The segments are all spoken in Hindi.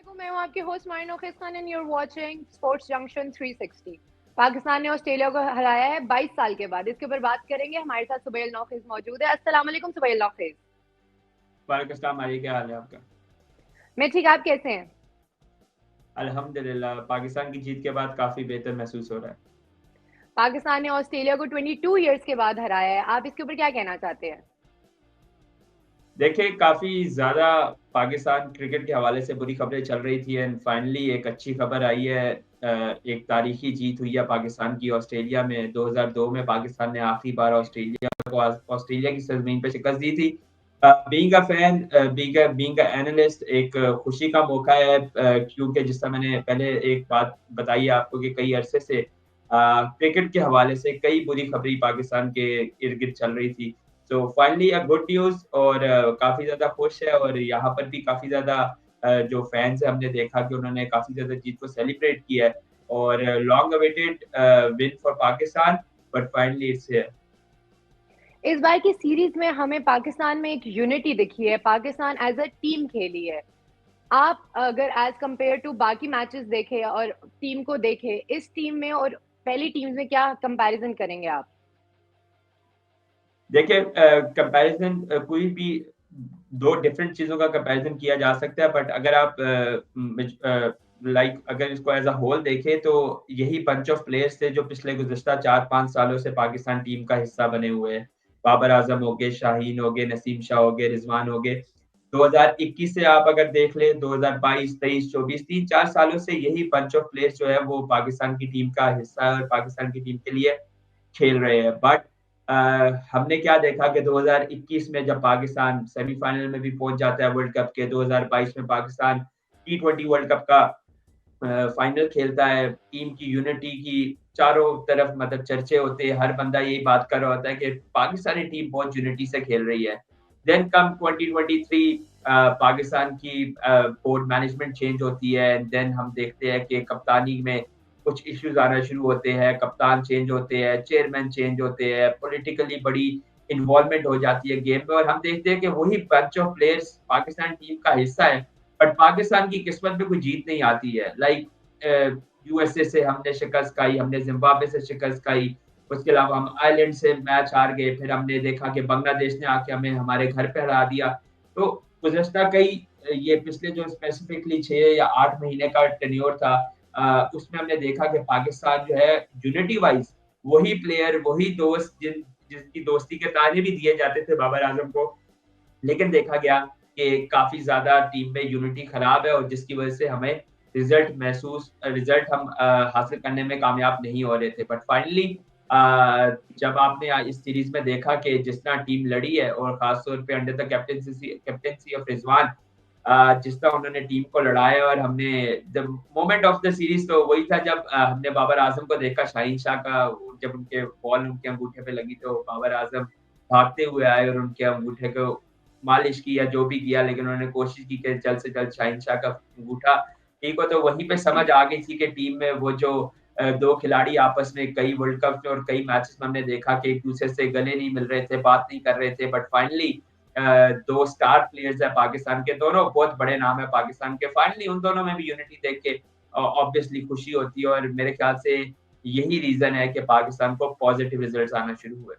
मैं हूं आपके होस्ट मारिन नोखिस Khan and you are watching sports junction 360। Pakistan ने ऑस्ट्रेलिया को हराया है 22 साल के बाद। इसके ऊपर बात करेंगे। हमारे साथ सुबैल नौखिस मौजूद है। अस्सलाम वालेकुम सुबैल नौखिस। वालेकुम भाई, क्या हाल है आपका? मैं ठीक, आप कैसे हैं? अल्हम्दुलिल्लाह, पाकिस्तान की जीत के बाद काफी बेहतर महसूस हो रहा है। पाकिस्तान ने ऑस्ट्रेलिया को 22 ईयर्स के बाद हराया है। आप इसके ऊपर क्या कहना चाहते हैं? देखिए, काफी ज्यादा पाकिस्तान क्रिकेट के हवाले से बुरी खबरें चल रही थी एंड फाइनली एक अच्छी खबर आई है। एक तारीखी जीत हुई है पाकिस्तान की ऑस्ट्रेलिया में। 2002 में पाकिस्तान ने आखिरी बार ऑस्ट्रेलिया की सरजमीन पे शिकस्त दी थी। Being a fan, being a analyst, एक खुशी का मौका है, क्योंकि जिस तरह मैंने पहले एक बात बताई है आपको कि कई अरसे से क्रिकेट के हवाले से कई बुरी खबरें पाकिस्तान के इर्द गिर्द चल रही थी। तो फाइनली अ गुड न्यूज़, और काफ़ी ज़्यादा खुश है। और यहाँ पर भी काफ़ी ज़्यादा जो फैन्स हैं, हमने देखा कि उन्होंने काफ़ी ज़्यादा जीत को सेलिब्रेट किया है। और long awaited win for Pakistan, but finally it's here. इस बार की सीरीज में हमें पाकिस्तान में एक यूनिटी दिखी है। पाकिस्तान एज अ टीम खेली है। आप अगर एज कंपेयर टू बाकी मैचेस देखें और टीम को देखें, इस टीम में और पहली टीम में क्या कंपैरिजन करेंगे आप? देखिए, कंपैरिजन कोई भी दो डिफरेंट चीज़ों का कंपैरिजन किया जा सकता है, बट अगर आप अगर इसको एज़ अ होल देखें तो यही बंच ऑफ प्लेयर्स थे जो पिछले गुज़िश्ता 4-5 सालों से पाकिस्तान टीम का हिस्सा बने हुए हैं। बाबर आज़म हो गए, शाहीन हो गए, नसीम शाह हो गए, रिज़वान हो गए। 2021 से आप अगर देख लें, 2022, 23, 24, 3-4 सालों से यही बंच ऑफ प्लेयर्स जो है वो पाकिस्तान की टीम का हिस्सा है और पाकिस्तान की टीम के लिए खेल रहे हैं। बट हमने क्या देखा कि 2021 में जब पाकिस्तान सेमीफाइनल में भी पहुंच जाता है वर्ल्ड कप के, 2022 में पाकिस्तान टी20 वर्ल्ड कप का फाइनल खेलता है, टीम की यूनिटी की चारों तरफ मतलब चर्चे होते हैं, हर बंदा यही बात कर रहा होता है कि पाकिस्तानी टीम बहुत यूनिटी से खेल रही है। देन कम 2023, पाकिस्तान की बोर्ड मैनेजमेंट चेंज होती है। देन हम देखते हैं कि कप्तानी में कुछ इश्यूज आना शुरू होते हैं, कप्तान चेंज होते हैं, चेयरमैन चेंज होते हैं, पॉलिटिकली बड़ी इन्वॉल्वमेंट हो जाती है गेम में, और हम देखते हैं कि वही bunch of players Pakistan team का हिस्सा है। बट पाकिस्तान की किस्मत में कोई जीत नहीं आती है। यूएसए से हमने शिकस्त खाई, हमने जिम्बाब्वे से शिकस्त खाई, उसके अलावा हम आयरलैंड से मैच हार गए, फिर हमने देखा कि बांग्लादेश ने आके हमें हमारे घर पे हरा दिया। तो गुज़श्ता कई ये पिछले जो स्पेसिफिकली 6 या 8 महीने का टेन्योर था, उसमें हमने देखा कि पाकिस्तान जो है यूनिटी वाइज़ वही प्लेयर, वही दोस्त जिनकी दोस्ती के ताने भी दिए जाते थे बाबर आज़म को, लेकिन देखा गया कि काफ़ी ज़्यादा टीम में यूनिटी खराब है, और जिसकी वज़ह से हमें रिज़ल्ट हम हासिल करने में कामयाब नहीं हो रहे थे। बट फाइनली जब आपने इस सीरीज़ में देखा कि जिस तरह टीम लड़ी है, और ख़ास तौर पे under the captaincy of Rizwan, जिस तरह उन्होंने टीम को लड़ाया, और हमने the moment of the series तो वही था जब हमने बाबर आज़म को देखा, शाहीन शाह का जब उनके बॉल उनके अंगूठे पे लगी तो बाबर आज़म भागते हुए आए और उनके अंगूठे को मालिश की या जो भी किया, लेकिन उन्होंने कोशिश की कि जल्द से जल्द शाहीन शाह का अंगूठा ठीक हो। तो वहीं पे समझ आ गई थी कि टीम में वो जो 2 खिलाड़ी आपस में कई वर्ल्ड कप में और कई मैचेस में हमने देखा कि एक-दूसरे से गले नहीं मिल रहे थे, बात नहीं कर रहे थे, बट फाइनली 2 स्टार प्लेयर्स हैं पाकिस्तान के, दोनों बहुत बड़े नाम है पाकिस्तान के, फाइनली उन दोनों में भी यूनिटी देख के ऑब्वियसली खुशी होती है, और मेरे ख्याल से यही रीज़न है कि पाकिस्तान को पॉजिटिव रिजल्ट्स आना शुरू हुए।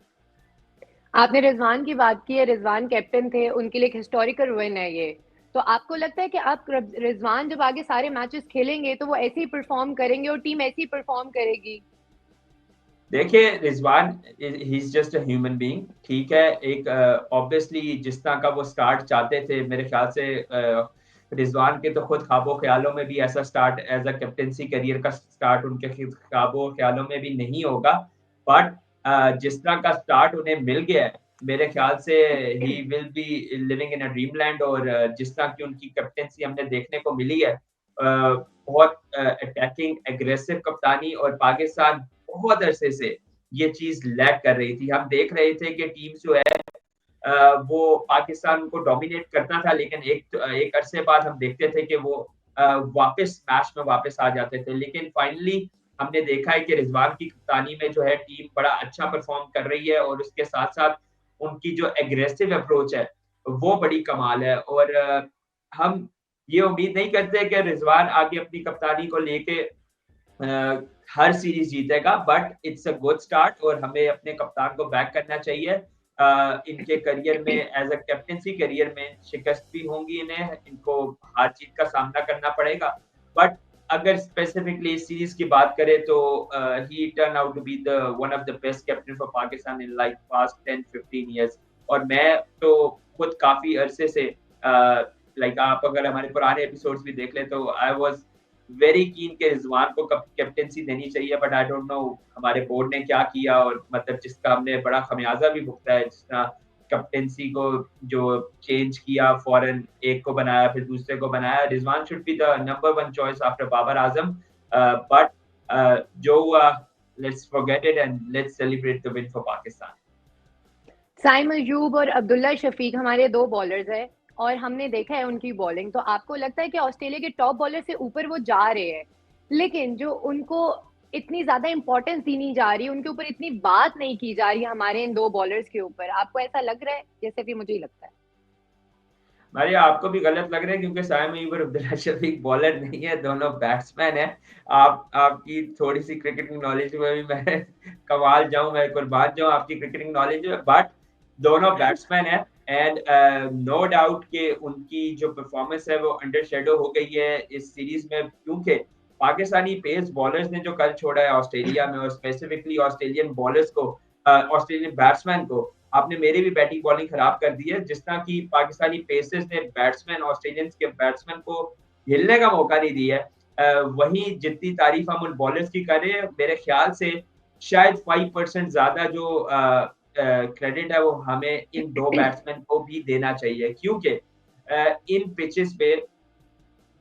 आपने रिजवान की बात की है। रिजवान कैप्टन थे, उनके लिए एक हिस्टोरिकल विन है ये। तो आपको लगता है कि आप रिजवान जब आगे सारे मैचेस खेलेंगे तो वो ऐसे ही परफॉर्म करेंगे और टीम ऐसे ही परफॉर्म करेगी? देखिए, Rizwan he is just a human being, ठीक है? एक ऑब्वियसली जिस तरह का वो स्टार्ट चाहते थे, मेरे ख़्याल से रिज़वान के तो खुद ख्वाबो-ख़्यालों में भी ऐसा start as a captaincy career का स्टार्ट उनके ख्वाबो-ख़्यालों में भी नहीं होगा। बट जिस तरह का स्टार्ट उन्हें मिल गया है, मेरे ख़्याल से he will be living in a dreamland. और जिस तरह की उनकी कैप्टेंसी हमने देखने को मिली है, बहुत अटैकिंग, एग्रेसिव कप्तानी, और पाकिस्तान बहुत अरसे से ये चीज़ लैक कर रही थी। हम देख रहे थे कि टीम जो है वो पाकिस्तान को डोमिनेट करता था, लेकिन एक अरसे बाद हम देखते थे कि वो वापस मैच में वापस आ जाते थे। लेकिन फाइनली हमने देखा है कि रिज़वान की कप्तानी में जो है टीम बड़ा अच्छा परफ़ॉर्म कर रही है, और उसके साथ-साथ उनकी जो एग्रेसिव अप्रोच है, वो बड़ी कमाल है। और हम ये उम्मीद नहीं करते कि रिजवान आगे अपनी कप्तानी को लेके हर सीरीज जीतेगा, but it's a good start और हमें अपने कप्तान को बैक करना चाहिए। इनके करियर में एज अ कैप्टनसी करियर में शिकस्त भी होंगी, इन्हें इनको हार जीत का सामना करना पड़ेगा, बट अगर स्पेसिफिकली इस सीरीज की बात करें तो he turn out to be the one of the best captain for Pakistan in like past 10-15 years. और मैं तो खुद काफी अरसे से लाइक आप अगर हमारे पुराने एपिसोड्स भी देख ले तो आई वाज वेरी कीन के रिजवान को कैप्टेंसी देनी चाहिए, बट आई डोंट नो हमारे बोर्ड ने क्या किया, और मतलब जिसका हमने बड़ा खमियाजा भी भुगता है, जिस तरह कैप्टेंसी को जो चेंज किया, फॉरन एक को बनाया फिर दूसरे को बनाया। Rizwan should be the number one choice after Babar Azam, but जो हुआ let's forget it and let's celebrate the win for Pakistan. Saim Ayub और अब्दुल्ला शफीक हमारे 2 बॉलर्स हैं और हमने देखा है उनकी बॉलिंग, तो आपको लगता है कि ऑस्ट्रेलिया के टॉप बॉलर से ऊपर वो जा रहे हैं, लेकिन जो उनको इतनी ज्यादा इंपॉर्टेंस दी नहीं जा रही, उनके ऊपर इतनी बात नहीं की जा रही हमारे इन 2 बॉलर्स के ऊपर, आपको ऐसा लग रहा है? जैसे भी मुझे ही लगता है। मारिया, आपको भी गलत लग रहा है क्योंकि साइम अयूब और अब्दुल्ला शफीक बॉलर नहीं है, दोनों बैट्समैन है। आपकी थोड़ी सी क्रिकेटिंग नॉलेज में भी मैं कमाल जाऊं, मैं कुर्बान जाऊं आपकी क्रिकेटिंग नॉलेज में, बट दोनों बैट्समैन है एंड नो डाउट कि उनकी जो परफॉर्मेंस है वो अंडर शेडो हो गई है इस सीरीज में, क्योंकि पाकिस्तानी पेस बॉलर्स ने जो कल छोड़ा है ऑस्ट्रेलिया में, और स्पेसिफिकली ऑस्ट्रेलियन बॉलर्स को, ऑस्ट्रेलियन बैट्समैन को, आपने मेरी भी बैटिंग बॉलिंग खराब कर दी है। जिस तरह की पाकिस्तानी पेसर्स ने बैट्समैन ऑस्ट्रेलियंस के बैट्समैन को हिलने का मौका नहीं दिया है, वहीं जितनी तारीफ हम उन बॉलर्स की कर रहे हैं, मेरे ख्याल से शायद 5% ज्यादा जो क्रेडिट है वो हमें इन 2 बैट्समैन को भी देना चाहिए, क्योंकि इन पिचेस पे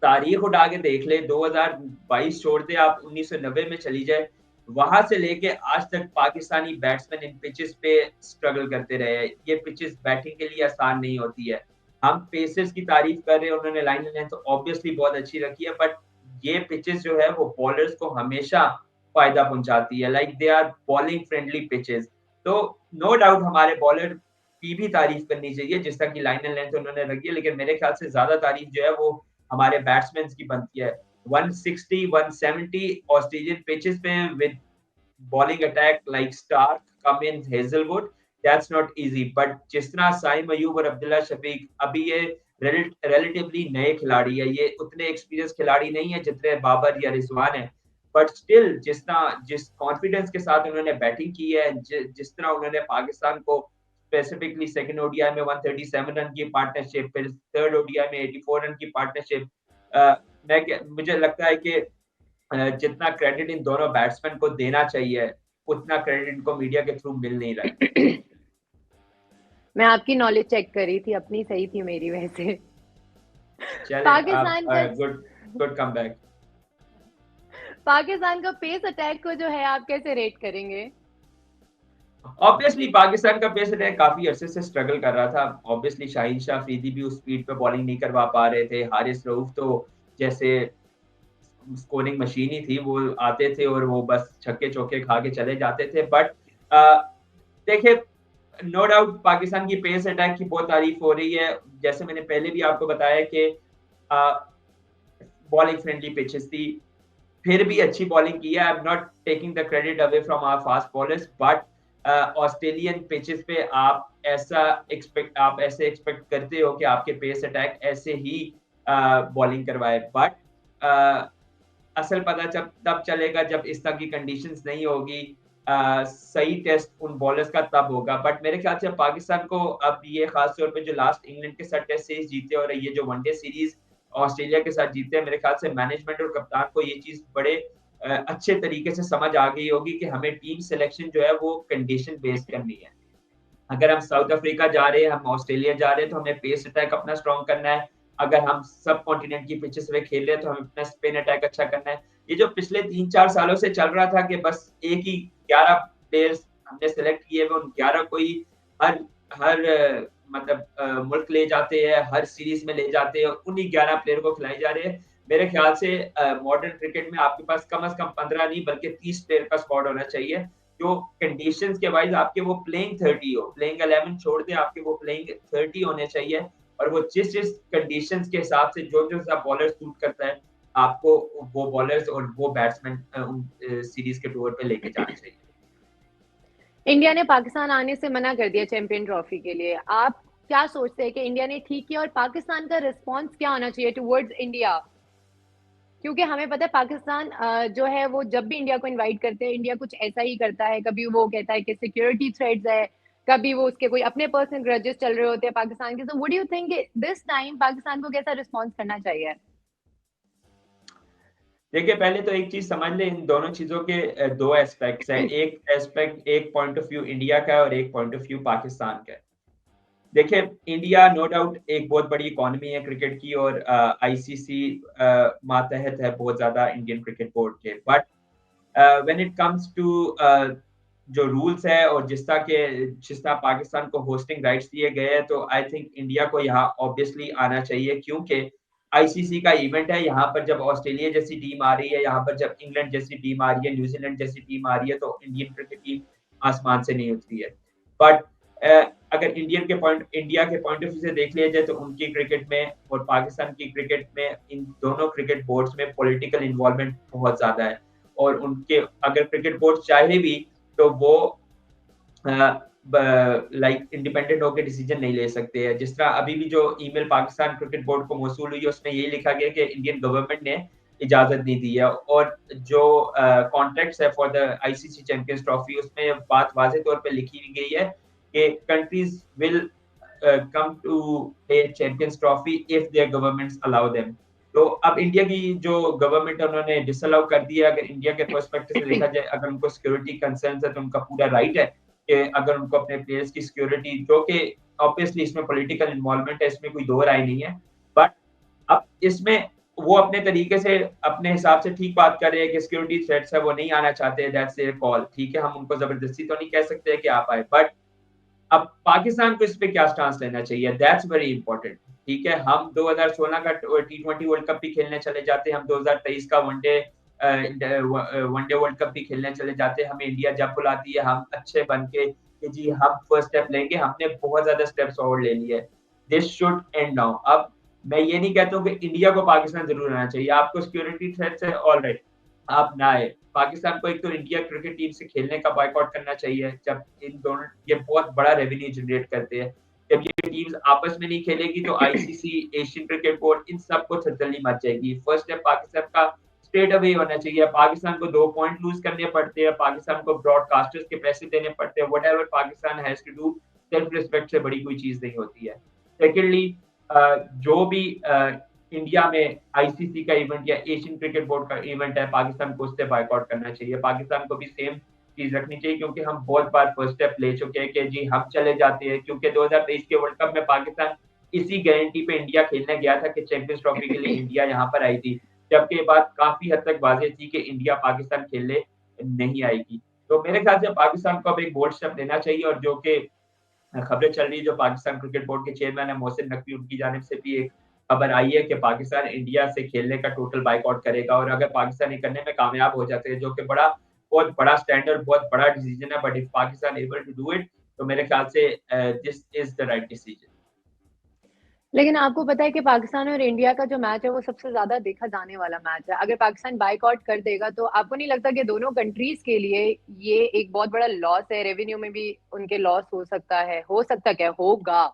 तारीख उठा के देख ले, 2022 छोड़ दे आप, 1990 में चली जाए, वहां से लेके आज तक पाकिस्तानी बैट्समैन इन पिचेस पे स्ट्रगल करते रहे हैं। ये पिचेस बैटिंग के लिए आसान नहीं होती है। हम पेसर्स की तारीफ कर रहे हैं, उन्होंने लाइन लेंथ तो ऑब्वियसली बहुत अच्छी रखी है, बट ये पिचेस जो है वो बॉलर्स को हमेशा फायदा पहुंचाती है, like they are bowling friendly pitches. तो नो डाउट हमारे बॉलर की भी तारीफ करनी चाहिए जिस तरह की लाइन एंड लेंथ उन्होंने रखी है, लेकिन मेरे ख्याल से ज्यादा तारीफ जो है वो हमारे बैट्समैन की बनती है। 160 170 ऑस्ट्रेलियन पिचेस पे with bowling attack like Starc, Cummins, Hazlewood, that's not easy, but जिस तरह साइम अयूब और अब्दुल्ला शफीक, अभी ये रिलेटिवली नए खिलाड़ी है, ये उतने एक्सपीरियंस खिलाड़ी नहीं है जितने बाबर या रिजवान है, बट स्टिल जिस कॉन्फिडेंस के साथ उन्होंने बैटिंग की है, जिस तरह उन्होंने पाकिस्तान को स्पेसिफिकली सेकंड ओडीआई में 137 रन की पार्टनरशिप, फिर थर्ड ओडीआई में 84 रन की पार्टनरशिप, मुझे लगता है कि जितना क्रेडिट इन दोनों बैट्समैन को देना चाहिए उतना क्रेडिट इनको मीडिया के थ्रू मिल नहीं रहा है। मैं आपकी नॉलेज चेक कर रही थी, अपनी सही थी मेरी वैसे। पाकिस्तान का गुड गुड कमबैक। पाकिस्तान का पेस अटैक को जो है आप कैसे रेट करेंगे? ऑब्वियसली पाकिस्तान का पेस अटैक काफी अरसे से स्ट्रगल कर रहा था। ऑब्वियसली शाहीन शाह अफरीदी भी उस स्पीड पे बॉलिंग नहीं करवा पा रहे थे। हारिस रऊफ तो जैसे स्कोरिंग मशीन ही थी, वो आते थे और वो बस छक्के चौके खा के चले जाते थे। बट देखिए, नो डाउट पाकिस्तान की पेस अटैक की बहुत तारीफ हो रही है। जैसे मैंने पहले भी आपको बताया कि बॉलिंग फ्रेंडली पिचेस थी, फिर भी अच्छी बॉलिंग की है। I am not taking the credit away from our fast bowlers, but Australian pitches पे आप ऐसे एक्सपेक्ट करते हो कि आपके पेस अटैक ऐसे ही बॉलिंग करवाए, बट असल पता तब चलेगा जब इस तरह की कंडीशंस नहीं होगी। सही टेस्ट उन बॉलर्स का तब होगा। बट मेरे ख्याल से पाकिस्तान को अब ये खास तौर पे जो लास्ट इंग्लैंड के साथ टेस्ट सीरीज जीते और ये जो वनडे सीरीज ऑस्ट्रेलिया के साथ जीते, मेरे ख्याल से मैनेजमेंट और कप्तान को ये चीज बड़े अच्छे तरीके से समझ आ गई होगी कि हमें टीम सिलेक्शन जो है वो कंडीशन बेस्ड करनी है। अगर हम साउथ अफ्रीका जा रहे हैं, हम ऑस्ट्रेलिया जा रहे हैं, तो हमें पेस अटैक अपना स्ट्रॉन्ग करना है। अगर हम सब कॉन्टिनेंट की पिचेस पे खेल रहे हैं तो हमें अपना स्पिन अटैक अच्छा करना है। ये जो पिछले 3-4 सालों से चल रहा था कि बस एक ही 11 प्लेयर्स हमने सेलेक्ट किए हुए, उन 11 को ही हर हर मतलब मुल्क ले जाते हैं, हर सीरीज में ले जाते हैं, उन्हीं 11 प्लेयर को खिलाए जा रहे हैं। मेरे ख्याल से मॉडर्न क्रिकेट में आपके पास कम से कम 15 नहीं बल्कि 30 प्लेयर का स्क्वाड होना चाहिए, जो कंडीशंस के वाइज आपके वो प्लेइंग 30 हो, प्लेइंग 11 छोड़ दे, आपके वो प्लेइंग 30 होने चाहिए, और वो जिस जिस कंडीशंस के हिसाब से जो जो सा बॉलर सूट करता है, आपको वो बॉलर्स और वो बैट्समैन उन सीरीज के टूर पे लेके जाना चाहिए। इंडिया ने पाकिस्तान आने से मना कर दिया चैंपियन ट्रॉफी के लिए। आप क्या सोचते हैं कि इंडिया ने ठीक किया और पाकिस्तान का रिस्पॉन्स क्या होना चाहिए टुवर्ड्स इंडिया? क्योंकि हमें पता है पाकिस्तान जो है वो जब भी इंडिया को इनवाइट करते हैं, इंडिया कुछ ऐसा ही करता है। कभी वो कहता है कि सिक्योरिटी थ्रेट्स है, कभी वो उसके कोई अपने पर्सनल ग्रजेस चल रहे होते हैं पाकिस्तान के। So what do you think this time Pakistan को कैसा रिस्पॉन्स करना चाहिए? देखिए, पहले तो एक चीज समझ लें, इन दोनों चीजों के दो एस्पेक्ट्स हैं। एक एस्पेक्ट, एक पॉइंट ऑफ व्यू इंडिया का है और एक पॉइंट ऑफ व्यू पाकिस्तान का है। देखिए, इंडिया नो डाउट एक बहुत बड़ी इकोनॉमी है क्रिकेट की, और आईसीसी मातहत है बहुत ज्यादा इंडियन क्रिकेट बोर्ड के। But when it comes to जो रूल्स है और जिस तरह पाकिस्तान को होस्टिंग राइट्स दिए गए हैं, तो आई थिंक इंडिया को यहाँ ऑब्वियसली आना चाहिए, क्योंकि आईसीसी का इवेंट है। यहाँ पर जब ऑस्ट्रेलिया जैसी टीम आ रही है, यहाँ पर जब इंग्लैंड जैसी टीम आ रही है, न्यूजीलैंड जैसी टीम आ रही है, तो इंडियन क्रिकेट टीम आसमान से नहीं उतरी है। बट अगर इंडिया के पॉइंट ऑफ व्यू से देख लिया जाए, तो उनकी क्रिकेट में और पाकिस्तान की क्रिकेट में, इन दोनों क्रिकेट बोर्ड्स में पॉलिटिकल इन्वॉल्वमेंट बहुत ज्यादा है। और उनके अगर क्रिकेट बोर्ड चाहे भी, तो वो लाइक इंडिपेंडेंट होकर डिसीजन नहीं ले सकते हैं। जिस तरह अभी भी जो ईमेल पाकिस्तान क्रिकेट बोर्ड को मौसूल हुई है, उसमें यही लिखा गया कि इंडियन गवर्नमेंट ने इजाजत नहीं दी है। और जो कॉन्ट्रैक्ट्स है for the ICC Champions Trophy, उसमें बात वाजे तौर पे लिखी गई है कि countries will come to play Champions Trophy if their governments allow them. तो अब इंडिया की जो गवर्नमेंट है, उन्होंने डिसअलाउ कर दिया। अगर इंडिया के पर्सपेक्टिव से देखा जाए, अगर उनको सिक्योरिटी कंसर्न्स है, तो उनका पूरा राइट है कि अगर उनको अपने प्लेयर्स की सिक्योरिटी, जो कि ऑब्वियसली इसमें पॉलिटिकल इन्वॉल्वमेंट है, इसमें कोई दो राय नहीं है। बट अब इसमें वो अपने तरीके से, अपने हिसाब से ठीक बात कर रहे हैं कि सिक्योरिटी थ्रेट्स है, वो नहीं आना चाहते, दैट्स देयर कॉल। ठीक है, हम उनको जबरदस्ती तो नहीं कह सकते कि आप आए। बट अब पाकिस्तान को इस पे क्या स्टांस लेना चाहिए, दैट्स वेरी इंपॉर्टेंट। ठीक है, हम 2016 का T20 वर्ल्ड कप भी खेलने चले जाते हैं, हम 2023 का वनडे वर्ल्ड कप भी खेलने चले जाते हैं। हमें इंडिया जब बुलाती है, हम अच्छे बन के कि जी हम फर्स्ट स्टेप लेंगे, हमने बहुत ज्यादा स्टेप्स फॉरवर्ड ले लिए। This should and now. अब मैं ये नहीं कहता हूँ कि इंडिया को पाकिस्तान जरूर आना चाहिए। आपको सिक्योरिटी थ्रेट है, ऑल राइट, आप ना आए। पाकिस्तान को एक तो इंडिया क्रिकेट टीम से खेलने का बॉयकॉट करना चाहिए, जब इन दोनों, ये बहुत बड़ा रेवेन्यू जनरेट करते हैं। जब ये टीम्स आपस में नहीं खेलेगी, तो आईसीसी, एशियन क्रिकेट बोर्ड, इन सबको थरथली मच जाएगी। फर्स्ट स्टेप पाकिस्तान का स्ट्रेट अवे होना चाहिए। पाकिस्तान को 2 पॉइंट लूज करने पड़ते हैं, पाकिस्तान को ब्रॉडकास्टर्स के पैसे देने पड़ते हैं। Whatever Pakistan has to do, self respect से बड़ी कोई चीज नहीं होती है। सेकेंडली, जो भी इंडिया में आईसीसी का इवेंट या एशियन क्रिकेट बोर्ड का इवेंट है, पाकिस्तान को उससे बायकॉट करना चाहिए। पाकिस्तान को भी सेम चीज रखनी चाहिए, क्योंकि हम बहुत बार फर्स्ट स्टेप ले चुके हैं कि जी हम चले जाते हैं। क्योंकि 2023 के वर्ल्ड कप में पाकिस्तान इसी गारंटी पे इंडिया खेलने गया था कि चैंपियंस ट्रॉफी के लिए इंडिया यहाँ पर आई थी, जबकि बात काफी हद तक वाज़ेह थी कि इंडिया पाकिस्तान खेलने नहीं आएगी। तो मेरे ख्याल से पाकिस्तान को अब एक बोल्ड स्टेप लेना चाहिए। और जो कि खबरें चल रही है, जो पाकिस्तान क्रिकेट बोर्ड के चेयरमैन है मोहसिन नकवी, उनकी जानिब से भी एक खबर आई है कि पाकिस्तान इंडिया से खेलने का टोटल बाइकआउट करेगा। और अगर पाकिस्तान ये करने में कामयाब हो जाते हैं, जो कि बहुत बड़ा स्टैंडर्ड, बहुत बड़ा डिसीजन है, but if Pakistan able to do it, तो मेरे ख्याल से this is the right decision. लेकिन आपको पता है कि पाकिस्तान और इंडिया का जो मैच है वो सबसे ज्यादा देखा जाने वाला मैच है। अगर पाकिस्तान बाइकआउट कर देगा तो आपको नहीं लगता कि दोनों कंट्रीज के लिए ये एक बहुत बड़ा लॉस है? रेवेन्यू में भी उनके लॉस हो सकता है, हो सकता क्या होगा?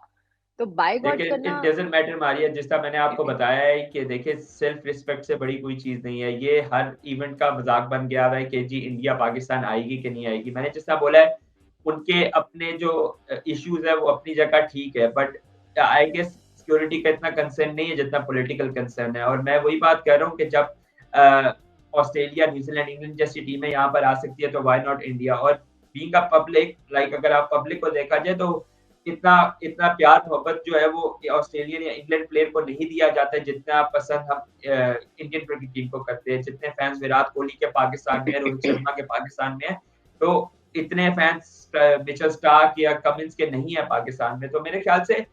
तो बाइकआउट देखिए, करना। इट डजंट मैटर मारिया, जिस तरह मैंने आपको बताया है कि देखिए, सेल्फ रिस्पेक्ट से बड़ी कोई चीज नहीं है। ये हर इवेंट का मजाक बन गया है कि जी इंडिया पाकिस्तान आएगी कि नहीं आएगी। मैंने जिस तरह बोला है, उनके अपने जो इश्यूज है वो अपनी जगह ठीक है, बट आई गेस सिक्योरिटी का इतना कंसर्न नहीं है जितना पॉलिटिकल कंसर्न है। और मैं वही बात कर रहा हूँ कि जब ऑस्ट्रेलिया, न्यूजीलैंड, इंग्लैंड जैसी टीमें यहाँ पर आ सकती है, तो व्हाई नॉट इंडिया। और बीइंग अ पब्लिक, लाइक अगर आप पब्लिक को देखा जाए, तो इतना इतना प्यार मोहब्बत जो है वो ऑस्ट्रेलियन या इंग्लैंड प्लेयर को नहीं दिया जाता है, जितना पसंद हम इंडियन क्रिकेट टीम को करते हैं। जितने फैंस विराट कोहली के पाकिस्तान में है, रोहित शर्मा के पाकिस्तान में है, तो इतने फैंस मिचेल स्टार्क या कमिंस के नहीं है पाकिस्तान में। तो मेरे ख्याल से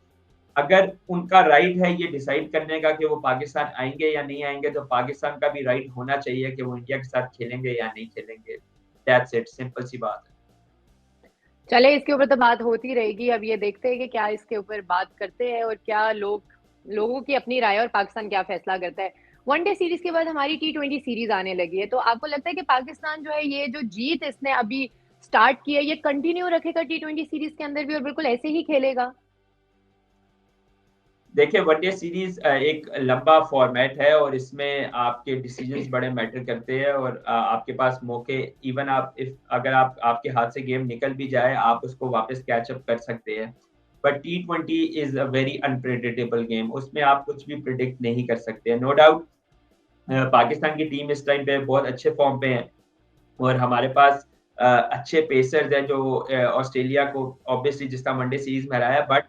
अगर उनका राइट है ये डिसाइड करने का कि वो पाकिस्तान आएंगे या नहीं आएंगे, तो पाकिस्तान का भी राइट होना चाहिए कि वो इंडिया के साथ खेलेंगे या नहीं खेलेंगे। दैट्स इट, सिंपल सी बात है। चले, इसके ऊपर तो बात होती रहेगी। अब ये देखते हैं कि क्या इसके ऊपर बात करते हैं और क्या लोगों की अपनी राय और पाकिस्तान क्या फैसला करता है। वनडे सीरीज के बाद हमारी T20 सीरीज आने लगी है, तो आपको लगता है कि पाकिस्तान जो है, ये जो जीत इसने अभी स्टार्ट की है, ये कंटिन्यू रखेगा T20 सीरीज के अंदर भी और बिल्कुल ऐसे ही खेलेगा? देखिए, वनडे सीरीज एक लंबा फॉर्मेट है और इसमें आपके डिसीजंस बड़े मैटर करते हैं और आपके पास मौके, इवन आप इफ अगर आपके हाथ से गेम निकल भी जाए, आप उसको वापस कैच अप कर सकते हैं। But T20 is a very unpredictable game, उसमें आप कुछ भी प्रिडिक्ट नहीं कर सकते। नो डाउट पाकिस्तान की टीम इस टाइम पे बहुत अच्छे फॉर्म पे है और हमारे पास अच्छे पेसर्स हैं जो ऑस्ट्रेलिया को ऑब्वियसली जिसका वनडे सीरीज में हराया। बट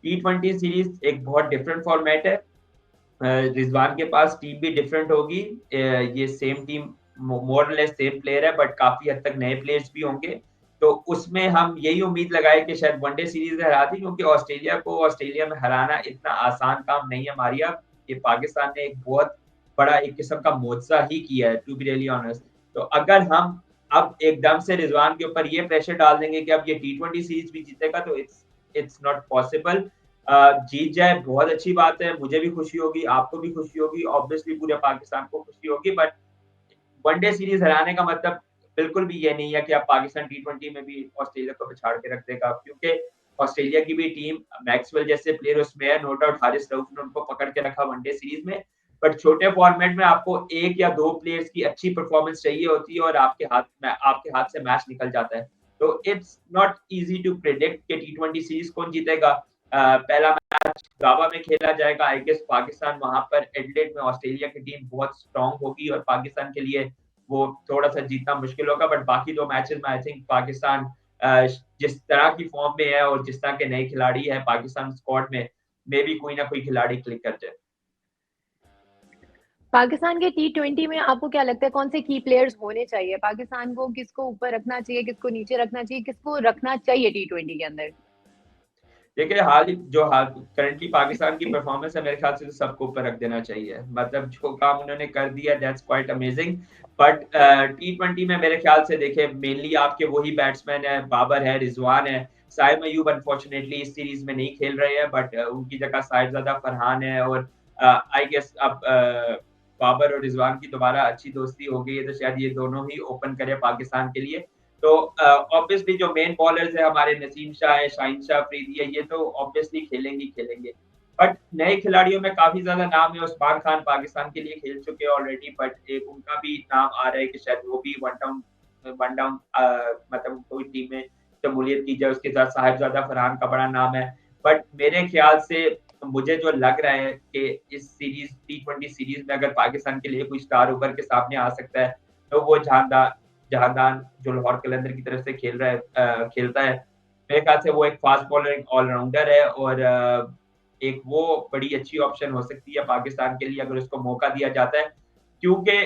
T20 सीरीज एक बहुत डिफरेंट फॉर्मेट है। रिजवान के पास टीम भी डिफरेंट होगी। ये same team, more less same player है, बट काफी हद तक नए प्लेयर्स भी होंगे। तो उसमें हम यही उम्मीद लगाए कि शायद वनडे सीरीज में हरा दी, क्योंकि ऑस्ट्रेलिया को ऑस्ट्रेलिया में हराना इतना आसान काम नहीं है मारिया। ये पाकिस्तान ने एक बहुत बड़ा एक किस्म का मुआवजा ही किया है, टू बी रियली ऑनेस्ट। तो अगर हम अब एकदम से रिजवान के ऊपर ये प्रेशर डाल देंगे कि अब ये T20 सीरीज भी जीतेगा, तो इट्स नॉट पॉसिबल। जीत जाए बहुत अच्छी बात है, मुझे भी खुशी होगी, आपको भी खुशी होगी, ऑब्वियसली पूरे पाकिस्तान को खुशी होगी। बट वनडे सीरीज हराने का मतलब बिल्कुल भी ये नहीं है कि आप पाकिस्तान T20 में भी ऑस्ट्रेलिया को पछाड़ के रख देगा, क्योंकि ऑस्ट्रेलिया की भी टीम मैक्सवेल जैसे प्लेयर उसमें है। नो डाउट हारिस रऊफ ने उनको पकड़ के रखा वनडे सीरीज में, बट छोटे फॉर्मेट में आपको एक या दो प्लेयर्स की अच्छी परफॉर्मेंस चाहिए होती है और आपके हाथ से मैच निकल जाता है। तो it's not easy to predict कि T20 सीरीज कौन जीतेगा। पहला मैच गावा में खेला जाएगा, आई गेस पाकिस्तान वहां पर एडिलेड में, ऑस्ट्रेलिया की टीम बहुत स्ट्रांग होगी और पाकिस्तान के लिए वो थोड़ा सा जीतना मुश्किल होगा। बट बाकी दो मैचेस में आई थिंक पाकिस्तान जिस तरह की फॉर्म में है और जिस तरह के नए खिलाड़ी है पाकिस्तान स्क्वाड में, मे भी कोई ना कोई खिलाड़ी क्लिक कर जाए। पाकिस्तान के T20 में आपको क्या लगता है कौन से की प्लेयर्स होने चाहिए? पाकिस्तान को किसको ऊपर रखना चाहिए, किसको नीचे रखना चाहिए, किसको रखना चाहिए T20 के अंदर? देखिए, हाल करंटली पाकिस्तान की परफॉर्मेंस है, मेरे ख्याल से तो सबको ऊपर रख देना चाहिए। मतलब जो काम उन्होंने कर दिया, that's quite amazing. But T20 में मेरे ख्याल से देखिए मेनली आपके वही बैट्समैन है, बाबर है, रिजवान है। साइम अयूब अनफॉर्चुनेटली इस सीरीज में नहीं खेल रहे हैं, बट उनकी जगह साहिबजादा फरहान है और आई गेस अब बाबर और रिजवान की दोबारा अच्छी दोस्ती हो गई है, तो शायद ये दोनों ही ओपन करे पाकिस्तान के लिए। तो ऑब्वियसली जो मेन बॉलर्स है हमारे, नसीम शाह है, शाहीन शाह अफरीदी है, ये तो ऑब्वियसली खेलेंगे ही खेलेंगे। बट नए खिलाड़ियों में काफी ज्यादा नाम है। उस्मान खान पाकिस्तान के लिए खेल चुके हैं ऑलरेडी, बट एक उनका भी नाम आ रहा है कि शायद वो भी वन डाउन मतलब कोई टीम में शमूलियत की जाए। उसके साथ साहिबजादा फरहान का बड़ा नाम है। बट मेरे ख्याल से मुझे जो लग रहा है कि इस सीरीज T20 सीरीज में अगर पाकिस्तान के लिए कोई स्टार उभर के सामने आ सकता है, तो वो जहादान जो लाहौर कलंदर की तरफ से खेलता है। मेरे ख्याल से वो एक फास्ट बॉलर, एक ऑलराउंडर है और एक वो बड़ी अच्छी ऑप्शन हो सकती है पाकिस्तान के लिए अगर उसको मौका दिया जाता है। क्योंकि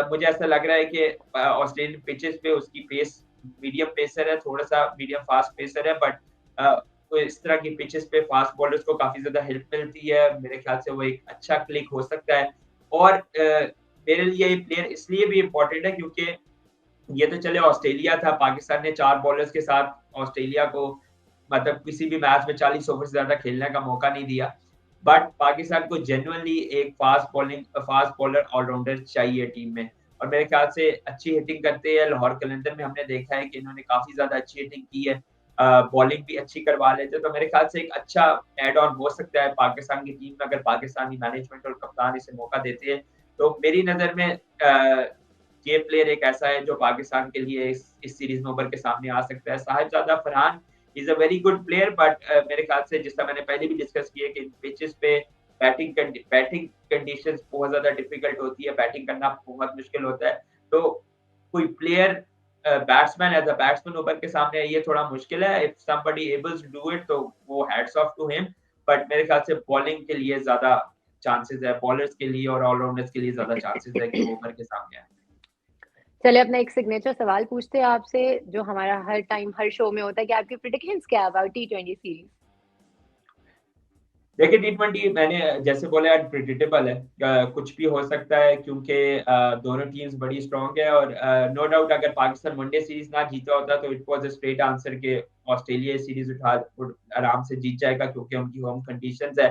मुझे ऐसा लग रहा है कि ऑस्ट्रेलियन पिचेस पे उसकी पेस मीडियम पेसर है, थोड़ा-सा मीडियम फास्ट पेसर है। बट तो इस तरह की पिचेस पे फास्ट बॉलर्स को काफ़ी ज़्यादा हेल्प मिलती है। मेरे ख्याल से वो एक अच्छा क्लिक हो सकता है और मेरे लिए ये प्लेयर इसलिए भी इम्पोर्टेंट है क्योंकि ये तो चले ऑस्ट्रेलिया था, पाकिस्तान ने 4 बॉलर्स के साथ ऑस्ट्रेलिया को मतलब किसी भी मैच में 40 ओवर से ज़्यादा खेलने का मौका नहीं दिया। बट पाकिस्तान को जेन्युइनली एक फास्ट बॉलर ऑलराउंडर चाहिए टीम में और मेरे ख्याल से अच्छी हिटिंग करते हैं। लाहौर कलंदर में हमने देखा है कि इन्होंने काफ़ी ज़्यादा अच्छी हिटिंग की है। बॉलिंग भी अच्छी करवा लेते हैं, तो मेरे ख्याल से एक अच्छा ऐड ऑन हो सकता है पाकिस्तान की टीम में अगर पाकिस्तानी मैनेजमेंट और कप्तान इसे मौका देते हैं। तो मेरी नज़र में ये प्लेयर एक ऐसा है जो पाकिस्तान के लिए इस सीरीज में उभर के सामने आ सकता है। Sahibzada Farhan is a very good player, but मेरे ख्याल से जिस तरह मैंने पहले भी डिस्कस किया कि पिचेस पे बैटिंग कंडीशंस बहुत ज्यादा डिफिकल्ट होती है, बैटिंग करना बहुत मुश्किल होता है। तो कोई player batsman as a batsman उभर के सामने है, ये थोड़ा मुश्किल है। If somebody ables to do it तो वो hats off to him. But मेरे ख्याल से बॉलिंग के लिए ज्यादा चांसेस है, बॉलर्स के लिए और ऑलराउंडर्स के लिए ज्यादा चांसेस है कि वो उभर के सामने आए। चलिए अपना एक सिग्नेचर सवाल पूछते हैं आपसे, जो हमारा हर टाइम हर शो में होता है कि आपकी प्रिडिक्शंस क्या है अबाउट T20 सीरीज? देखिए T20 मैंने जैसे बोला अनप्रिडिक्टेबल है, कुछ भी हो सकता है क्योंकि दोनों टीम्स बड़ी स्ट्रांग है और नो डाउट अगर पाकिस्तान वनडे सीरीज ना जीता होता तो it was a straight answer के ऑस्ट्रेलिया सीरीज आराम से जीत जाएगा क्योंकि उनकी होम कंडीशंस है।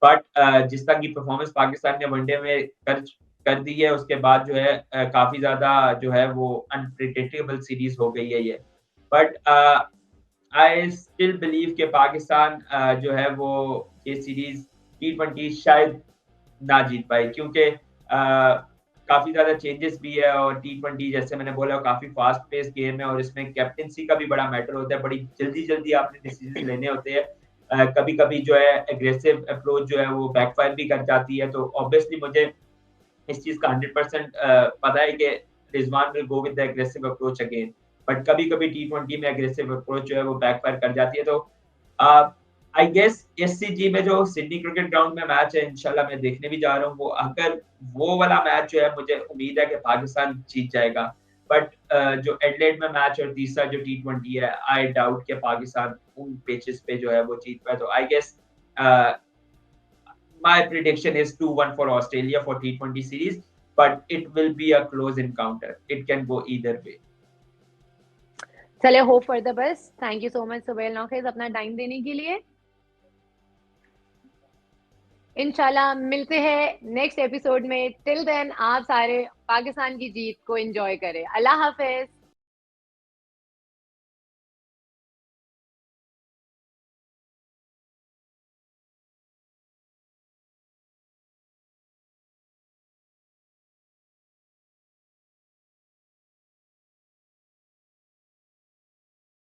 बट जिस तरह की परफॉर्मेंस पाकिस्तान ने वनडे में कर दी है उसके बाद जो है काफी ज्यादा जो है वो अनप्रिडिक्टेबल सीरीज हो गई है ये। बट आई स्टिल बिलीव कि पाकिस्तान जो है वो ये सीरीज T20 शायद ना जीत पाए क्योंकि काफी ज्यादा चेंजेस भी है और T20 जैसे मैंने बोला काफी फास्ट पेस गेम है और इसमें कैप्टेंसी का भी बड़ा मैटर होता है, बड़ी जल्दी जल्दी आपने डिसीजन लेने होते हैं। कभी कभी जो है एग्रेसिव अप्रोच जो है वो बैकफायर भी कर जाती है, तो ऑब्वियसली मुझे इस चीज का 100% पता है कि Rizwan will go with the aggressive approach again. But कभी कभी T20 में एग्रेसिव अप्रोच जो है वो बैकफायर कर जाती है, तो आई गेस एससीजी में जो सिडनी क्रिकेट ग्राउंड में मैच है इंशाल्लाह मैं देखने भी जा रहा हूँ, वो अगर वो वाला मैच जो है मुझे उम्मीद है कि पाकिस्तान जीत जाएगा। बट जो एडलेड में मैच और तीसरा जो T20 है आई डाउट कि पाकिस्तान उन पिचेस पे जो है वो जीत पाए, तो I guess my prediction is 2-1 for Australia for T20 series, but it will be a close encounter. It can go either way. चले hope for the best. Thank you so much सुबेल नौखेज अपना टाइम देने के लिए। इंशाल्लाह मिलते हैं नेक्स्ट एपिसोड में। टिल देन आप सारे पाकिस्तान की जीत को एंजॉय करें। अल्लाह हाफिज।